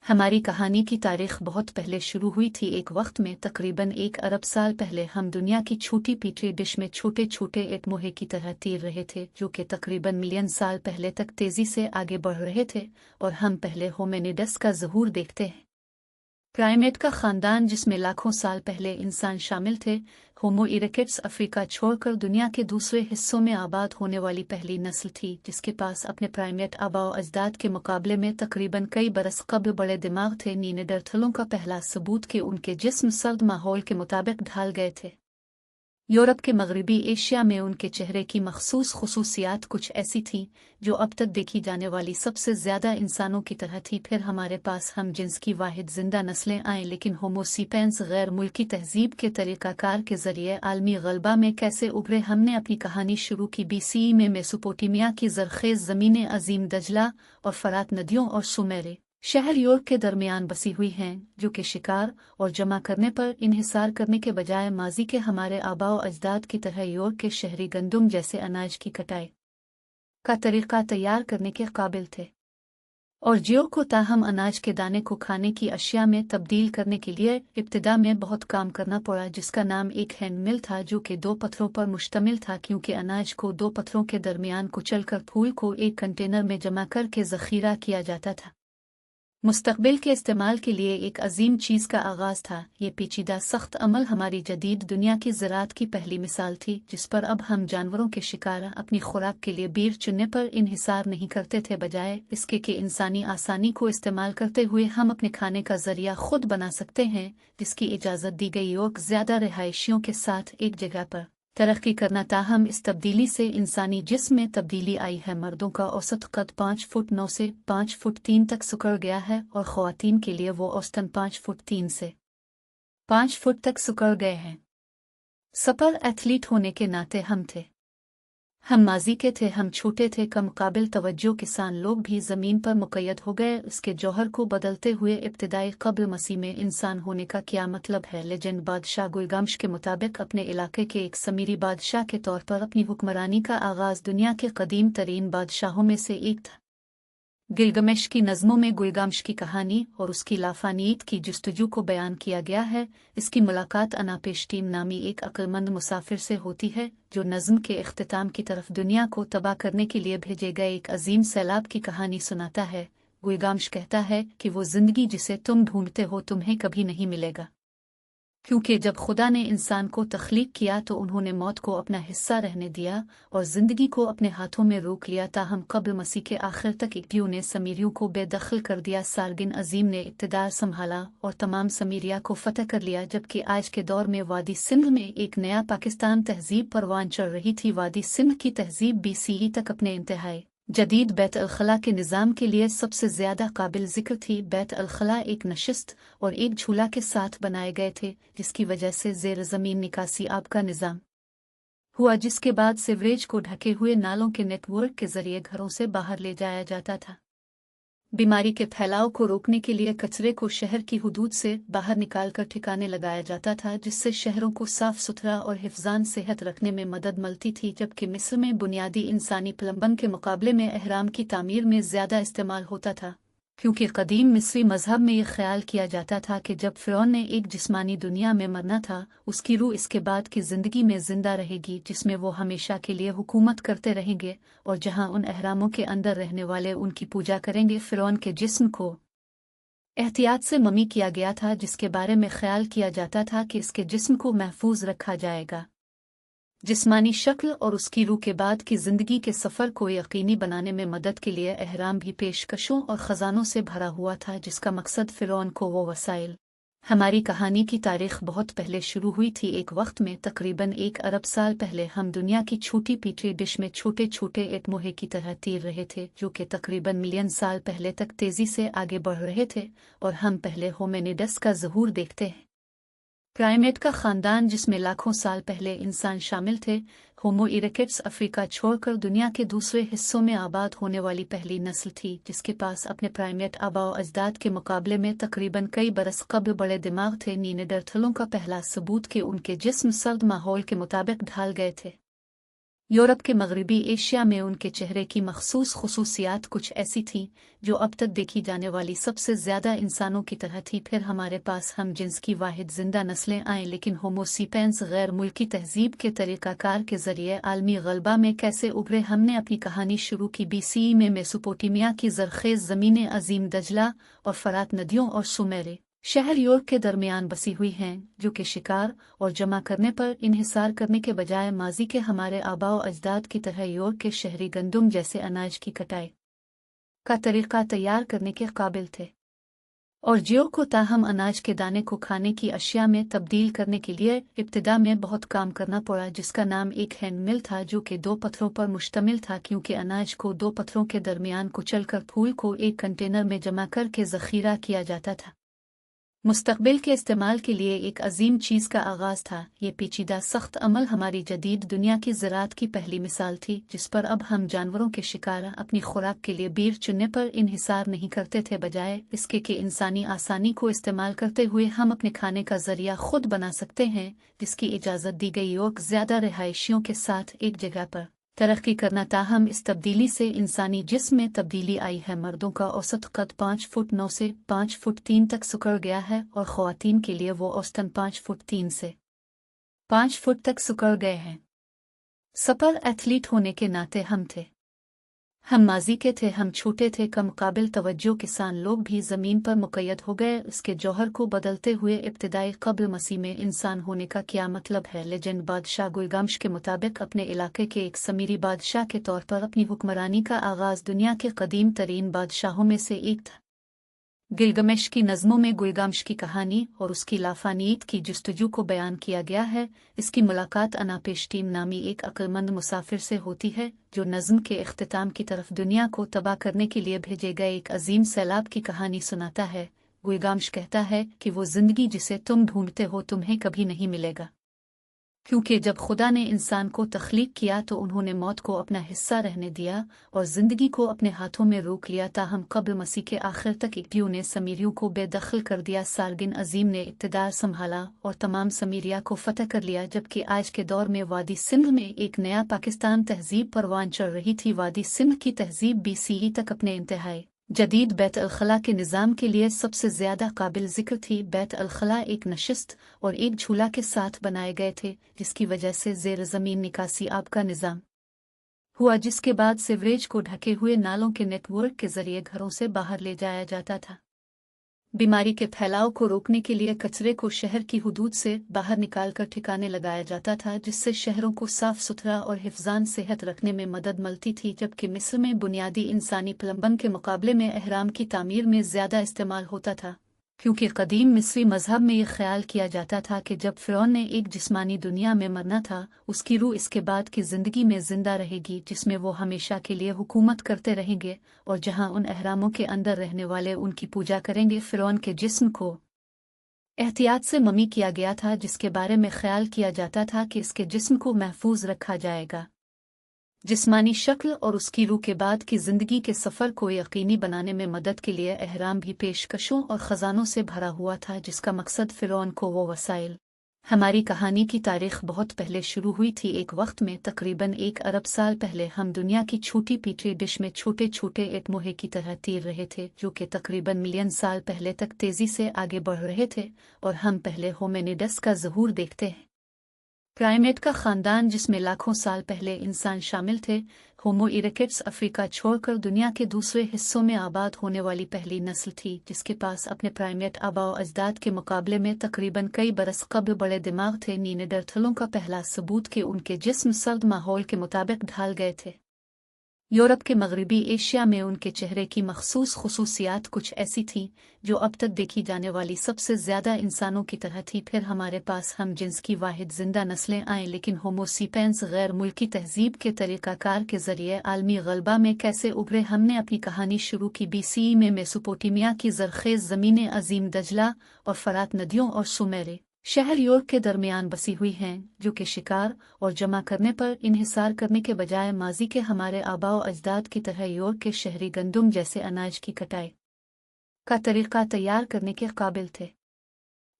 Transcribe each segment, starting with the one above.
हमारी कहानी की तारीख बहुत पहले शुरू हुई थी। एक वक्त में तकरीबन 1 अरब साल पहले हम दुनिया की छोटी पीटरी डिश में छोटे छोटे एटमोहे की तरह तैर रहे थे, जो कि तकरीबन मिलियन साल पहले तक तेजी से आगे बढ़ रहे थे। और हम पहले होमिनिडस का ज़हूर देखते हैं, प्राइमेट का ख़ानदान जिसमें लाखों साल पहले इंसान शामिल थे। होमो इरेक्टस अफ्रीका छोड़कर दुनिया के दूसरे हिस्सों में आबाद होने वाली पहली नस्ल थी, जिसके पास अपने प्राइमेट आबाओ अजदाद के मुकाबले में तकरीबन कई बरस कब्ल बड़े दिमाग थे। नीनेडरथलों का पहला सबूत कि उनके जिस्म सर्द माहौल के मुताबिक ढाल गए थे। यूरोप के मगरबी एशिया में उनके चेहरे की मखसूस खुसूसियात कुछ ऐसी थीं जो अब तक देखी जाने वाली सबसे ज़्यादा इंसानों की तरह थी। फिर हमारे पास हम जिन्स की वाहिद जिंदा नस्लें आएँ, लेकिन होमो सेपियंस गैर मुल्की तहजीब के तरीक़ाकार के ज़रिए आलमी गलबा में कैसे उभरे। हमने अपनी कहानी शुरू की BCE में मेसोपोटामिया की ज़रख़ेज़ ज़मीनें अजीम दजला और फरात नदियों और सुमेरे शहर यूरोप के दरमियान बसी हुई हैं, जो कि शिकार और जमा करने पर इन्हिसार करने के बजाय माजी के हमारे आबाओ अजदाद की तरह यूरोप के शहरी गंदुम जैसे अनाज की कटाई का तरीका तैयार करने के काबिल थे। और जियो को ताहम अनाज के दाने को खाने की अशिया में तब्दील करने के लिए इब्तिदा में बहुत काम करना पड़ा, जिसका नाम एक हैंड मिल था, जो कि 2 पत्थरों पर मुश्तमिल था, क्योंकि अनाज को 2 पत्थरों के दरमियान कुचलकर फूल को एक कंटेनर में जमा करके ज़ख़ीरा किया जाता था। मुस्तक़बिल के इस्तेमाल के लिए एक अजीम चीज़ का आगाज़ था। ये पेचीदा सख्त अमल हमारी जदीद दुनिया की ज़राअत की पहली मिसाल थी, जिस पर अब हम जानवरों के शिकार अपनी खुराक के लिए बीर चुनने पर इन्हिसार नहीं करते थे, बजाय इसके कि इंसानी आसानी को इस्तेमाल करते हुए हम अपने खाने का ज़रिया खुद बना सकते हैं, जिसकी इजाज़त दी गई। योग ज़्यादा रिहायशियों के साथ एक जगह पर तरक्की करना। ताहम इस तब्दीली से इंसानी जिस्म में तब्दीली आई है। मर्दों का औसत कद 5 फुट 9 से 5 फुट 3 तक सिकुड़ गया है, और ख़वातीन के लिए वो औसतन 5 फुट 3 से 5 फुट तक सिकुड़ गए हैं। सपर एथलीट होने के नाते हम माजी के थे, हम छोटे थे, कम काबिल तवज्जो किसान लोग भी ज़मीन पर मुक़य्यद हो गए। उसके जौहर को बदलते हुए इब्तिदाई क़ब्ल मसीह में इंसान होने का क्या मतलब है। लेजेंड बादशाह गुलगामश के मुताबिक अपने इलाके के एक समीरी बादशाह के तौर पर अपनी हुक्मरानी का आगाज़ दुनिया के कदीम तरीन बादशाहों में से एक था। गिलगमेश की नज़मों में गुलगामश की कहानी और उसकी लाफानियत की जुस्तजू को बयान किया गया है। इसकी मुलाकात अनापेशटीम नामी एक अक्लमंद मुसाफिर से होती है, जो नज़्म के इख्तिताम की तरफ दुनिया को तबाह करने के लिए भेजे गए एक अजीम सैलाब की कहानी सुनाता है। गुलगामश कहता है कि वो ज़िंदगी जिसे तुम ढूंढते हो तुम्हें कभी नहीं मिलेगा, क्योंकि जब खुदा ने इंसान को तख्लीक किया तो उन्होंने मौत को अपना हिस्सा रहने दिया और ज़िंदगी को अपने हाथों में रोक लिया। ताहम क़ब्ल मसीह के आखिर तक इक्तियों ने समीरियों को बेदखल कर दिया। सारगिन अजीम ने इक़्तिदार संभाला और तमाम समीरिया को फ़तह कर लिया, जबकि आज के दौर में वादी सिंध में एक नया पाकिस्तान तहजीब परवान चढ़ रही थी। वादी सिंध की तहजीब BCE तक अपने इंतहाई जदीद बैत अल-खला के निज़ाम के लिए सबसे ज़्यादा काबिल ज़िक्र थी। बैत अल-खला एक नशिस्त और एक झूला के साथ बनाए गए थे, जिसकी वजह से ज़ेर ज़मीन निकासी आब का निज़ाम हुआ, जिसके बाद सीवरेज को ढके हुए नालों के नेटवर्क के ज़रिए घरों से बाहर ले जाया जाता था। बीमारी के फैलाव को रोकने के लिए कचरे को शहर की हुदूद से बाहर निकालकर ठिकाने लगाया जाता था, जिससे शहरों को साफ सुथरा और हिफ्ज़ान सेहत रखने में मदद मिलती थी। जबकि मिस्र में बुनियादी इंसानी प्लम्बन के मुकाबले में अहराम की तामीर में ज़्यादा इस्तेमाल होता था, क्योंकि कदीम मिस्री मज़हब में यह ख्याल किया जाता था कि जब फ़िरौन ने एक जिस्मानी दुनिया में मरना था, उसकी रूह इसके बाद की ज़िंदगी में ज़िंदा रहेगी, जिसमें वो हमेशा के लिए हुकूमत करते रहेंगे, और जहां उन अहरामों के अंदर रहने वाले उनकी पूजा करेंगे। फ़िरौन के जिस्म को एहतियात से ममी किया गया था, जिसके बारे में ख्याल किया जाता था कि इसके जिस्म को महफूज रखा जाएगा। जिस्मानी शक्ल और उसकी रूह के बाद की ज़िंदगी के सफ़र को यकीनी बनाने में मदद के लिए अहराम भी पेशकशों और ख़जानों से भरा हुआ था, जिसका मकसद फ़िरौन को वो वसाइल। हमारी कहानी की तारीख बहुत पहले शुरू हुई थी। एक वक्त में तकरीबन 1 अरब साल पहले हम दुनिया की छोटी पीटरी डिश में छोटे छोटे एटमोहे की तरह तैर रहे थे, जो कि तकरीबन मिलियन साल पहले तक तेज़ी से आगे बढ़ रहे थे। और हम पहले होमिनिडस का ज़हूर देखते हैं, प्राइमेट का ख़ानदान जिसमें लाखों साल पहले इंसान शामिल थे। होमो इरेक्टस अफ्रीका छोड़कर दुनिया के दूसरे हिस्सों में आबाद होने वाली पहली नस्ल थी, जिसके पास अपने प्राइमेट आबाओ अजदाद के मुकाबले में तकरीबन कई बरस कब्ल बड़े दिमाग थे। नीनेडरथलों का पहला सबूत कि उनके जिस्म सर्द माहौल के मुताबिक ढाल गए थे। यूरोप के मगरबी एशिया में उनके चेहरे की मखसूस खुसूसियात कुछ ऐसी थीं जो अब तक देखी जाने वाली सबसे ज़्यादा इंसानों की तरह थी। फिर हमारे पास हम जिन्स की वाहिद जिंदा नस्लें आएँ, लेकिन होमोसेपियंस गैर मुल्की तहजीब के तरीक़ाकार के ज़रिए आलमी गलबा में कैसे उभरे। हमने अपनी कहानी शुरू की BCE में मेसोपोटामिया की ज़रख़ेज़ ज़मीनें अजीम दजला और फरात नदियों और सुमेरे शहर यूरोप के दरमियान बसी हुई हैं, जो कि शिकार और जमा करने पर इन्हिसार करने के बजाय माजी के हमारे आबाओ अजदाद की तरह यूरोप के शहरी गंदुम जैसे अनाज की कटाई का तरीका तैयार करने के काबिल थे, और जियो को ताहम अनाज के दाने को खाने की अशिया में तब्दील करने के लिए इब्तिदा में बहुत काम करना पड़ा, जिसका नाम एक हैंड मिल था जो कि 2 पत्थरों पर मुश्तमिल था, क्योंकि अनाज को 2 पत्थरों के दरमियान कुचलकर फूल को एक कंटेनर में जमा करके ज़ख़ीरा किया जाता था। मुस्तक़बिल के इस्तेमाल के लिए एक अजीम चीज़ का आगाज़ था। ये पेचीदा सख्त अमल हमारी जदीद दुनिया की ज़राअत की पहली मिसाल थी, जिस पर अब हम जानवरों के शिकार अपनी खुराक के लिए बीर चुनने पर इन्हिसार नहीं करते थे, बजाय इसके कि इंसानी आसानी को इस्तेमाल करते हुए हम अपने खाने का ज़रिया खुद बना सकते हैं, जिसकी इजाज़त दी गई और ज़्यादा रिहायशियों के साथ एक जगह पर तरक्की करना। ताहम इस तब्दीली से इंसानी जिस्म में तब्दीली आई है। मर्दों का औसत कद 5 फुट 9 से 5 फुट 3 तक सिकुड़ गया है, और ख़वातीन के लिए वो औसतन 5 फुट 3 से 5 फुट तक सिकुड़ गए हैं। सपर एथलीट होने के नाते हम माजी के थे, हम छोटे थे, कम काबिल तवज्जो किसान लोग भी ज़मीन पर मुक़य्यद हो गए। उसके जौहर को बदलते हुए इब्तिदाई क़ब्ल मसीह में इंसान होने का क्या मतलब है? लेजेंड बादशाह गिलगामेश के मुताबिक अपने इलाके के एक समीरी बादशाह के तौर पर अपनी हुक्मरानी का आगाज़ दुनिया के कदीम तरीन बादशाहों में से एक था। गिलगामेश की नज़मों में गिलगामेश की कहानी और उसकी लाफानियत की जुस्तजू को बयान किया गया है। इसकी मुलाकात अनापेशटीम नामी एक अक्लमंद मुसाफिर से होती है, जो नज़्म के इख्तिताम की तरफ दुनिया को तबाह करने के लिए भेजे गए एक अजीम सैलाब की कहानी सुनाता है। गिलगामेश कहता है कि वो ज़िंदगी जिसे तुम ढूंढते हो तुम्हें कभी नहीं मिलेगा, क्योंकि जब खुदा ने इंसान को तख्लीक किया तो उन्होंने मौत को अपना हिस्सा रहने दिया और ज़िंदगी को अपने हाथों में रोक लिया। ताहम क़ब्ल मसीह के आखिर तक इब्तियों ने समीरियों को बेदखल कर दिया। सालगिन अजीम ने इक़्तिदार संभाला और तमाम समीरिया को फ़तह कर लिया, जबकि आज के दौर में वादी सिंध में एक नया पाकिस्तान तहजीब परवान चढ़ रही थी। वादी सिंध की तहजीब BCE तक अपने इंतहाई जदीद बैत अल-खला के निज़ाम के लिए सबसे ज़्यादा काबिल ज़िक्र थी। बैत अल-खला एक नशिस्त और एक झूला के साथ बनाए गए थे, जिसकी वजह से ज़ेर ज़मीन निकासी आब का निज़ाम हुआ, जिसके बाद सीवरेज को ढके हुए नालों के नेटवर्क के ज़रिए घरों से बाहर ले जाया जाता था। बीमारी के फैलाव को रोकने के लिए कचरे को शहर की हुदूद से बाहर निकालकर ठिकाने लगाया जाता था, जिससे शहरों को साफ सुथरा और हिफ्ज़ान सेहत रखने में मदद मिलती थी। जबकि मिस्र में बुनियादी इंसानी प्लम्बन के मुकाबले में अहराम की तामीर में ज़्यादा इस्तेमाल होता था, क्योंकि कदीम मिस्री मजहब में यह ख्याल किया जाता था कि जब फ़िरौन ने एक जिस्मानी दुनिया में मरना था, उसकी रूह इसके बाद की ज़िंदगी में ज़िंदा रहेगी, जिसमें वो हमेशा के लिए हुकूमत करते रहेंगे, और जहां उन अहरामों के अंदर रहने वाले उनकी पूजा करेंगे। फ़िरौन के जिस्म को एहतियात से ममी किया गया था, जिसके बारे में ख्याल किया जाता था कि इसके जिस्म को महफूज रखा जाएगा। जिस्मानी शक्ल और उसकी रूह के बाद की ज़िंदगी के सफ़र को यकीनी बनाने में मदद के लिए अहराम भी पेशकशों और ख़जानों से भरा हुआ था, जिसका मकसद फ़िरौन को वो वसाइल। हमारी कहानी की तारीख़ बहुत पहले शुरू हुई थी। एक वक्त में तकरीबन 1 अरब साल पहले हम दुनिया की छोटी पीटरी डिश में छोटे छोटे एक मोहे की तरह तीर रहे थे, जो कि तकरीबन मिलियन साल पहले तक तेज़ी से आगे बढ़ रहे थे, और हम पहले होमिनिड्स का ज़हूर देखते हैं। प्राइमेट का ख़ानदान, जिसमें लाखों साल पहले इंसान शामिल थे। होमो इरेक्टस अफ्रीका छोड़कर दुनिया के दूसरे हिस्सों में आबाद होने वाली पहली नस्ल थी, जिसके पास अपने प्राइमेट आबाओ अजदाद के मुकाबले में तकरीबन कई बरस कब्ल बड़े दिमाग थे। नीनेडरथलों का पहला सबूत कि उनके जिस्म सर्द माहौल के मुताबिक ढाल गए थे। यूरोप के मगरबी एशिया में उनके चेहरे की मखसूस खुसूसियात कुछ ऐसी थीं जो अब तक देखी जाने वाली सबसे ज़्यादा इंसानों की तरह थी। फिर हमारे पास हम जिन्स की वाहिद जिंदा नस्लें आएँ, लेकिन होमोसेपियंस गैर मुल्की तहजीब के तरीक़ाकार के ज़रिए आलमी गलबा में कैसे उभरे। हमने अपनी कहानी शुरू की BCE में मेसोपोटामिया की ज़रख़ेज़ ज़मीनें अजीम दजला और फरात नदियों और सुमेरे शहर यूरोप के दरमियान बसी हुई हैं, जो कि शिकार और जमा करने पर इन्हिसार करने के बजाय माजी के हमारे आबाओ अजदाद की तरह यूरोप के शहरी गंदुम जैसे अनाज की कटाई का तरीका तैयार करने के काबिल थे,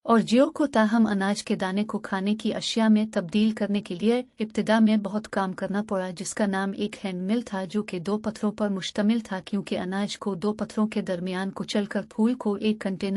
और जियो को ताहम अनाज के दाने को खाने की अशिया में तब्दील करने के लिए इब्तिदा में बहुत काम करना पड़ा, जिसका नाम एक हैंड मिल था जो कि 2 पत्थरों पर मुश्तमिल था, क्योंकि अनाज को 2 पत्थरों के दरमियान कुचलकर फूल को एक कंटेनर